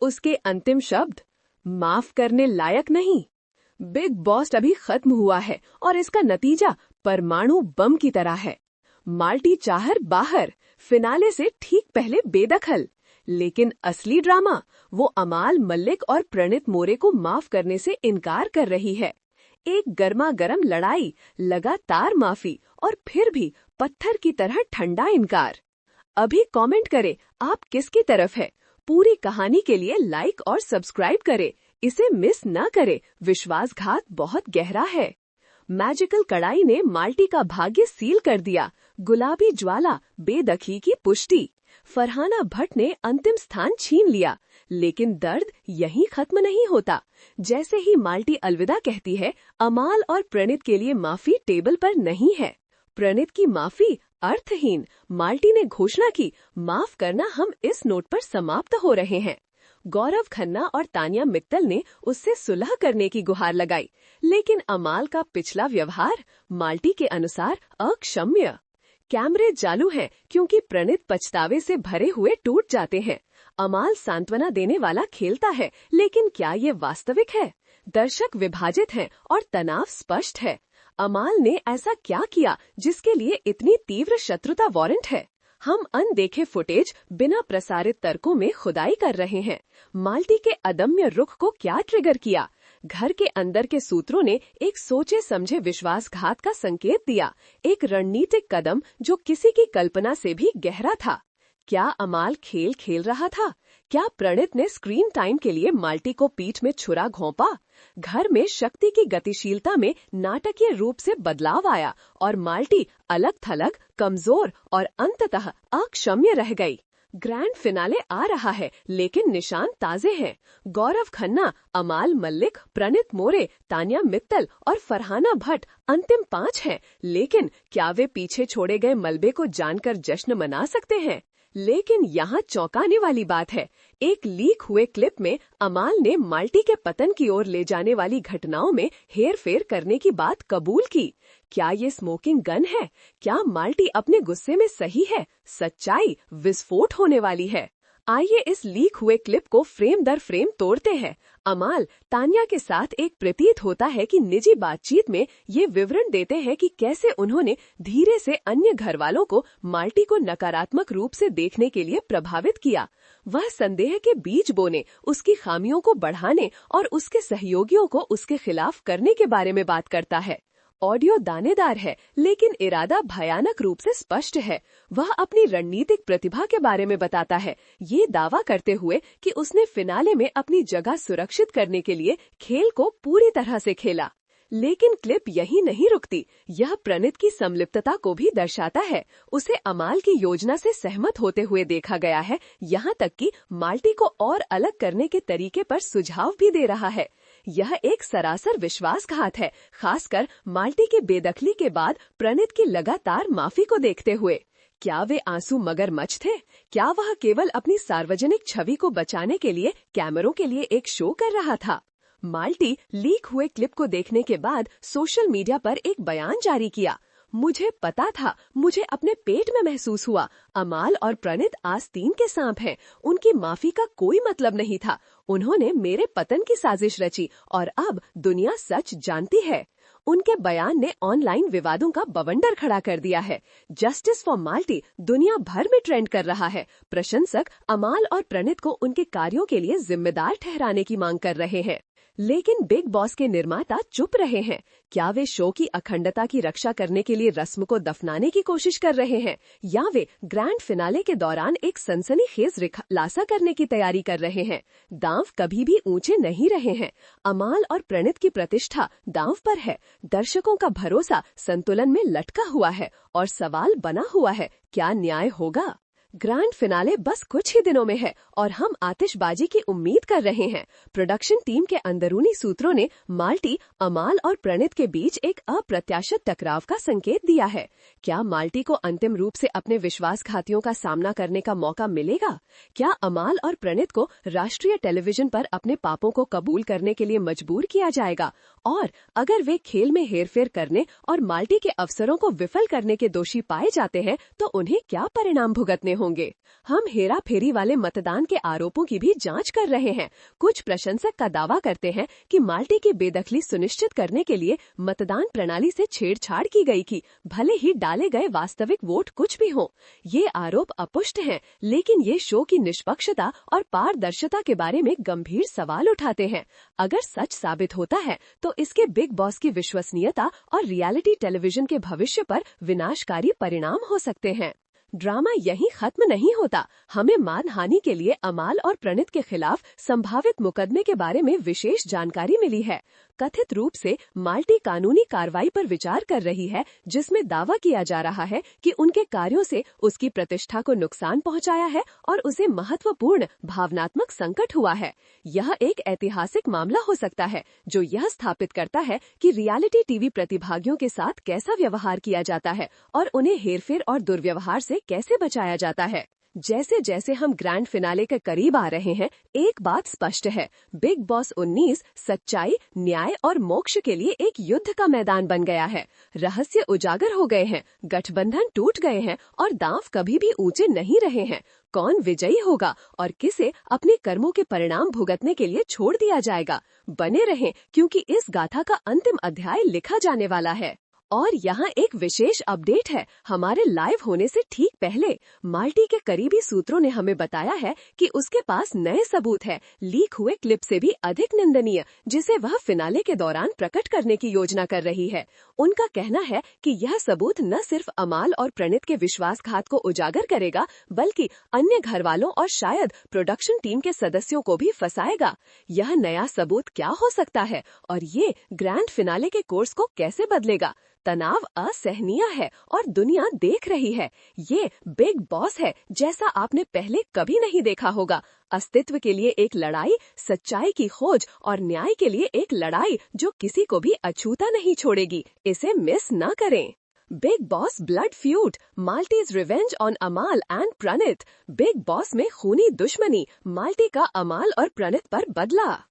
उसके अंतिम शब्द, माफ करने लायक नहीं। बिग बॉस अभी खत्म हुआ है और इसका नतीजा परमाणु बम की तरह है। माल्टी चाहर बाहर, फिनाले से ठीक पहले बेदखल। लेकिन असली ड्रामा, वो अमाल मलिक और प्रणीत मोरे को माफ करने से इनकार कर रही है। एक गर्मा गर्म लड़ाई, लगातार माफी और फिर भी पत्थर की तरह ठंडा इनकार। अभी कमेंट करें आप किसकी तरफ है। पूरी कहानी के लिए लाइक और सब्सक्राइब करें। इसे मिस न करें, विश्वासघात बहुत गहरा है। मैजिकल कड़ाई ने माल्टी का भाग्य सील कर दिया। गुलाबी ज्वाला बेदखली की पुष्टि। फरहाना भट्ट ने अंतिम स्थान छीन लिया। लेकिन दर्द यहीं खत्म नहीं होता। जैसे ही माल्टी अलविदा कहती है, अमाल और प्रणीत के लिए माफी टेबल पर नहीं है। प्रणीत की माफी अर्थहीन। माल्टी ने घोषणा की, माफ करना, हम इस नोट पर समाप्त हो रहे हैं। गौरव खन्ना और तानिया मित्तल ने उससे सुलह करने की गुहार लगाई। लेकिन अमाल का पिछला व्यवहार माल्टी के अनुसार अक्षम्य। कैमरे चालू हैं क्योंकि प्रणीत पछतावे से भरे हुए टूट जाते हैं। अमाल सांत्वना देने वाला खेलता है, लेकिन क्या ये वास्तविक है? दर्शक विभाजित हैं और तनाव स्पष्ट है। अमाल ने ऐसा क्या किया जिसके लिए इतनी तीव्र शत्रुता वारंट है? हम अनदेखे फुटेज बिना प्रसारित तर्कों में खुदाई कर रहे हैं। माल्टी के अदम्य रुख को क्या ट्रिगर किया? घर के अंदर के सूत्रों ने एक सोचे समझे विश्वासघात का संकेत दिया। एक रणनीतिक कदम जो किसी की कल्पना से भी गहरा था। क्या अमाल खेल खेल रहा था? क्या प्रणीत ने स्क्रीन टाइम के लिए माल्टी को पीठ में छुरा घोंपा? घर में शक्ति की गतिशीलता में नाटकीय रूप से बदलाव आया और माल्टी अलग थलग, कमजोर और अंततः अक्षम्य रह गई। ग्रैंड फिनाले आ रहा है, लेकिन निशान ताजे हैं। गौरव खन्ना, अमाल मलिक, प्रणीत मोरे, तानिया मित्तल और फरहाना भट्ट अंतिम 5 हैं। लेकिन क्या वे पीछे छोड़े गए मलबे को जानकर जश्न मना सकते हैं? लेकिन यहाँ चौंकाने वाली बात है, एक लीक हुए क्लिप में अमाल ने माल्टी के पतन की ओर ले जाने वाली घटनाओं में हेरफेर करने की बात कबूल की। क्या ये स्मोकिंग गन है? क्या माल्टी अपने गुस्से में सही है? सच्चाई विस्फोट होने वाली है। आइए इस लीक हुए क्लिप को फ्रेम दर फ्रेम तोड़ते हैं। अमाल तानिया के साथ एक प्रतीत होता है कि निजी बातचीत में ये विवरण देते हैं कि कैसे उन्होंने धीरे से अन्य घरवालों को माल्टी को नकारात्मक रूप से देखने के लिए प्रभावित किया। वह संदेह के बीज बोने, उसकी खामियों को बढ़ाने और उसके सहयोगियों को उसके खिलाफ करने के बारे में बात करता है। ऑडियो दानेदार है, लेकिन इरादा भयानक रूप से स्पष्ट है। वह अपनी रणनीतिक प्रतिभा के बारे में बताता है, ये दावा करते हुए कि उसने फिनाले में अपनी जगह सुरक्षित करने के लिए खेल को पूरी तरह से खेला। लेकिन क्लिप यहीं नहीं रुकती। यह प्रणीत की संलिप्तता को भी दर्शाता है। उसे अमाल की योजना से सहमत होते हुए देखा गया है, यहाँ तक कि माल्टी को और अलग करने के तरीके पर सुझाव भी दे रहा है। यह एक सरासर विश्वासघात है, खासकर माल्टी की बेदखली के बाद प्रणीत की लगातार माफी को देखते हुए। क्या वे आंसू मगरमच्छ थे? क्या वह केवल अपनी सार्वजनिक छवि को बचाने के लिए कैमरों के लिए एक शो कर रहा था? माल्टी लीक हुए क्लिप को देखने के बाद सोशल मीडिया पर एक बयान जारी किया। मुझे पता था, मुझे अपने पेट में महसूस हुआ। अमाल और प्रणीत आस्तीन के सांप हैं। उनकी माफी का कोई मतलब नहीं था। उन्होंने मेरे पतन की साजिश रची और अब दुनिया सच जानती है। उनके बयान ने ऑनलाइन विवादों का बवंडर खड़ा कर दिया है। जस्टिस फॉर माल्टी दुनिया भर में ट्रेंड कर रहा है। प्रशंसक अमाल और प्रणीत को उनके कार्यों के लिए जिम्मेदार ठहराने की मांग कर रहे हैं। लेकिन बिग बॉस के निर्माता चुप रहे हैं। क्या वे शो की अखंडता की रक्षा करने के लिए रस्म को दफनाने की कोशिश कर रहे हैं, या वे ग्रैंड फिनाले के दौरान एक सनसनीखेज खुलासा करने की तैयारी कर रहे हैं? दांव कभी भी ऊंचे नहीं रहे हैं। अमाल और प्रणीत की प्रतिष्ठा दांव पर है। दर्शकों का भरोसा संतुलन में लटका हुआ है और सवाल बना हुआ है, क्या न्याय होगा? ग्रैंड फिनाले बस कुछ ही दिनों में है और हम आतिशबाजी की उम्मीद कर रहे हैं। प्रोडक्शन टीम के अंदरूनी सूत्रों ने माल्टी, अमाल और प्रणीत के बीच एक अप्रत्याशित टकराव का संकेत दिया है। क्या माल्टी को अंतिम रूप से अपने विश्वासघातियों का सामना करने का मौका मिलेगा? क्या अमाल और प्रणीत को राष्ट्रीय टेलीविजन पर अपने पापों को कबूल करने के लिए मजबूर किया जाएगा? और अगर वे खेल में हेरफेर करने और माल्टी के अवसरों को विफल करने के दोषी पाए जाते हैं, तो उन्हें क्या परिणाम भुगतने होंगे। हम हेरा फेरी वाले मतदान के आरोपों की भी जांच कर रहे हैं। कुछ प्रशंसक का दावा करते हैं कि माल्टी की बेदखली सुनिश्चित करने के लिए मतदान प्रणाली से छेड़छाड़ की गई थी, भले ही डाले गए वास्तविक वोट कुछ भी हो। ये आरोप अपुष्ट हैं, लेकिन ये शो की निष्पक्षता और पारदर्शिता के बारे में गंभीर सवाल उठाते हैं। अगर सच साबित होता है तो इसके बिग बॉस की विश्वसनीयता और रियलिटी टेलीविजन के भविष्य पर विनाशकारी परिणाम हो सकते हैं। ड्रामा यहीं खत्म नहीं होता। हमें मानहानि के लिए अमाल और प्रणीत के खिलाफ संभावित मुकदमे के बारे में विशेष जानकारी मिली है। कथित रूप से माल्टी कानूनी कार्रवाई पर विचार कर रही है, जिसमें दावा किया जा रहा है कि उनके कार्यों से उसकी प्रतिष्ठा को नुकसान पहुंचाया है और उसे महत्वपूर्ण भावनात्मक संकट हुआ है। यह एक ऐतिहासिक मामला हो सकता है जो यह स्थापित करता है कि रियलिटी टीवी प्रतिभागियों के साथ कैसा व्यवहार किया जाता है और उन्हें हेरफेर और दुर्व्यवहार से कैसे बचाया जाता है। जैसे जैसे हम ग्रैंड फिनाले के करीब आ रहे हैं, एक बात स्पष्ट है, बिग बॉस 19 सच्चाई, न्याय और मोक्ष के लिए एक युद्ध का मैदान बन गया है। रहस्य उजागर हो गए हैं, गठबंधन टूट गए हैं और दांव कभी भी ऊंचे नहीं रहे हैं। कौन विजयी होगा और किसे अपने कर्मों के परिणाम भुगतने के लिए छोड़ दिया जाएगा? बने रहें, क्योंकि इस गाथा का अंतिम अध्याय लिखा जाने वाला है। और यहाँ एक विशेष अपडेट है। हमारे लाइव होने से ठीक पहले माल्टी के करीबी सूत्रों ने हमें बताया है कि उसके पास नए सबूत है, लीक हुए क्लिप से भी अधिक निंदनीय, जिसे वह फिनाले के दौरान प्रकट करने की योजना कर रही है। उनका कहना है कि यह सबूत न सिर्फ अमाल और प्रणीत के विश्वासघात को उजागर करेगा, बल्कि अन्य घर वालों और शायद प्रोडक्शन टीम के सदस्यों को भी फंसाएगा। यह नया सबूत क्या हो सकता है और ये ग्रैंड फिनाले के कोर्स को कैसे बदलेगा? तनाव असहनीय है और दुनिया देख रही है। ये बिग बॉस है जैसा आपने पहले कभी नहीं देखा होगा। अस्तित्व के लिए एक लड़ाई, सच्चाई की खोज और न्याय के लिए एक लड़ाई जो किसी को भी अछूता नहीं छोड़ेगी। इसे मिस न करें। Bigg Boss blood feud, Malti's revenge on Amaal and Praneet. Bigg Boss में खूनी दुश्मनी, माल्टी का अमाल और प्रणीत पर बदला।